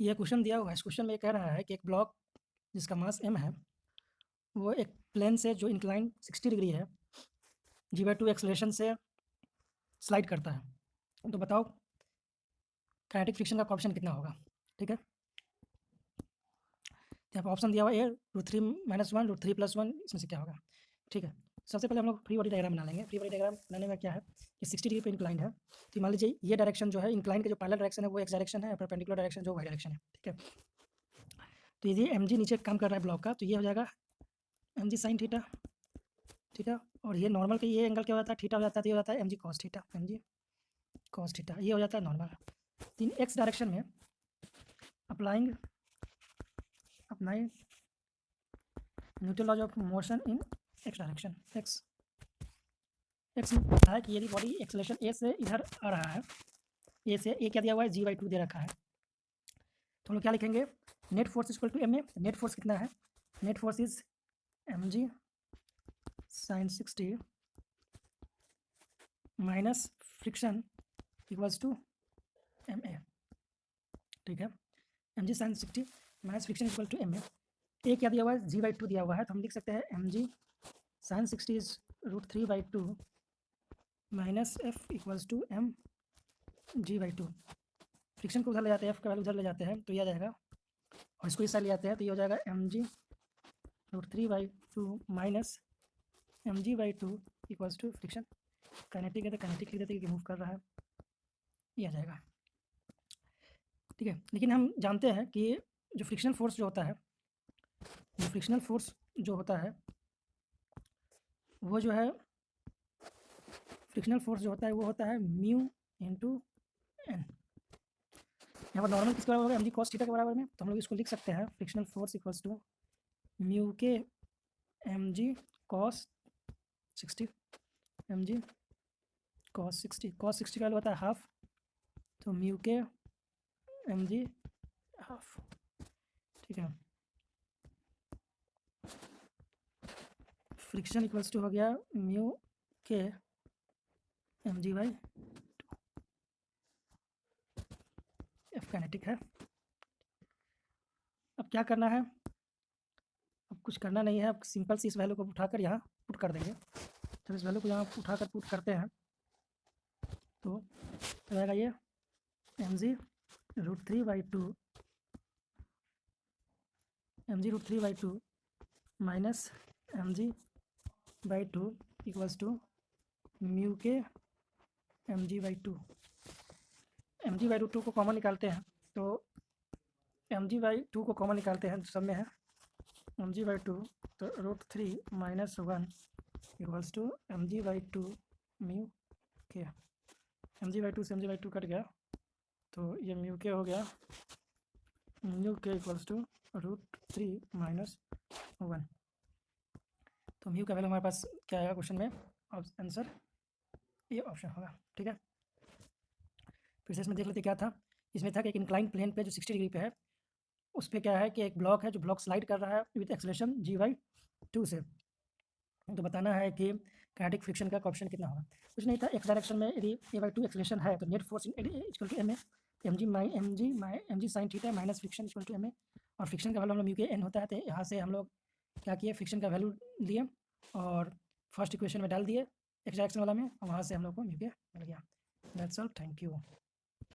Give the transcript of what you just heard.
ये क्वेश्चन दिया हुआ है। इस क्वेश्चन में ये कह रहा है कि एक ब्लॉक जिसका मास m है, वो एक प्लेन से जो इंक्लाइन 60 डिग्री है, g/2 एक्सेलरेशन से स्लाइड करता है। तो बताओ काइनेटिक फ्रिक्शन का कोएफिशिएंट कितना होगा? ठीक है, तो यहाँ पे ऑप्शन दिया हुआ है √3 - 1 √3 + 1, इसमें से क्या होगा? ठीक है, सबसे पहले हम लोग फ्री बॉडी डायग्राम बना लेंगे। फ्री बॉडी डायग्राम बनाने में क्या है कि 60 डिग्री पे इंक्लाइंड है, तो मान लीजिए ये डायरेक्शन जो है इंक्लाइन का जो पैरेलल डायरेक्शन है वो x डायरेक्शन है और परपेंडिकुलर डायरेक्शन जो y डायरेक्शन है। ठीक है, तो ये mg नीचे काम कर रहा है ब्लॉक का, तो ये हो जाएगा mg sin थीटा। ठीक है, और ये नॉर्मल का ये एंगल क्या हो जाता है, थीटा हो जाता है, तो ये हो जाता है mg cos theta. mg cos theta ये हो जाता है नॉर्मल। तो इन x डायरेक्शन में applying Newton laws of motion in x direction. x में है कि यदि बॉडी एक्सेलरेशन a से इधर आ रहा है, a से a क्या दिया हुआ है, g/2 दे रखा है, तो हम लोग क्या लिखेंगे, net force equal to ma। Net force कितना है, net force is mg sin 60 minus friction equals to ma। ठीक है, mg sin 60 minus friction equal to ma। a क्या दिया हुआ है, g/2 दिया हुआ है, तो हम लिख सकते हैं mg sin 60 is √3/2 minus f equals to m g/2। Friction को उधर ले जाते हैं, f का वैल्यू उधर ले जाते हैं, तो ये आ जाएगा, और इसको इस साइड ले जाते हैं, तो ये हो जाएगा mg √3/2 minus mg/2 equals to friction. Kinetic है तो काइनेटिक लिख देते हैं कि मूव कर रहा है, ये आ जाएगा। ठीक है, लेकिन हम जानते हैं कि जो फ्रिक्शनल फोर्स जो होता है, जो फ्रिक्शनल फोर्स जो होता है वो जो है, फ्रिक्शनल फोर्स जो होता है वो होता है म्यू इंटू एन। यहाँ पर नॉर्मल किसके बराबर होगा, mg cos थीटा के बराबर में, तो हम लोग इसको लिख सकते हैं frictional force equals to mu K mg cos 60। mg cos 60 का वैल्यू होता है हाफ, तो म्यू के mg हाफ। ठीक है, फ्रिक्शन इक्वल्स टू हो गया mu K mg/2। F kinetic है। अब क्या करना है, अब कुछ करना नहीं है, अब सिंपल सी इस वैल्यू को उठाकर यहाँ पुट कर देंगे। जब इस वैल्यू को यहाँ उठाकर पुट करते हैं तो रहेगा ये mg √3/2 minus mg/2 equals to mu K mg/2। mg/2 को कॉमन निकालते हैं, तो mg/2 को कॉमन निकालते हैं, सब में है mg/2, तो √3 - 1 equals to mg/2 mu K. mg/2 से mg/2 कट गया, तो ये म्यू के हो गया, म्यू के इक्वल्स टू √3 - 1। तो म्यू का वैल्यू हमारे पास क्या आएगा क्वेश्चन में, आंसर ये ऑप्शन होगा। ठीक है, फिर से इसमें देख लेते क्या था। इसमें था कि एक इंक्लाइन प्लेन पे जो 60 डिग्री पे है, उस पर क्या है कि एक ब्लॉक है जो ब्लॉक स्लाइड कर रहा है विद एक्सेलरेशन g/2 से। तो बताना है कि काइनेटिक फ्रिक्शन का कोएफिशिएंट कितना होगा। कुछ नहीं था, एक्स डायरेक्शन में यदि a/2 एक्सेलरेशन है तो net force equal to ma, mg sin theta minus friction equal to ma, और फ्रिक्शन का वैल्यू हम लोग म्यू के n होता है, तो यहाँ से हम लोग क्या किए, फ्रिक्शन का वैल्यू लिए और फर्स्ट इक्वेशन में डाल दिए एक्स डायरेक्शन वाला में, और वहाँ से हम लोग को म्यू के मिल गया। That's all, thank you.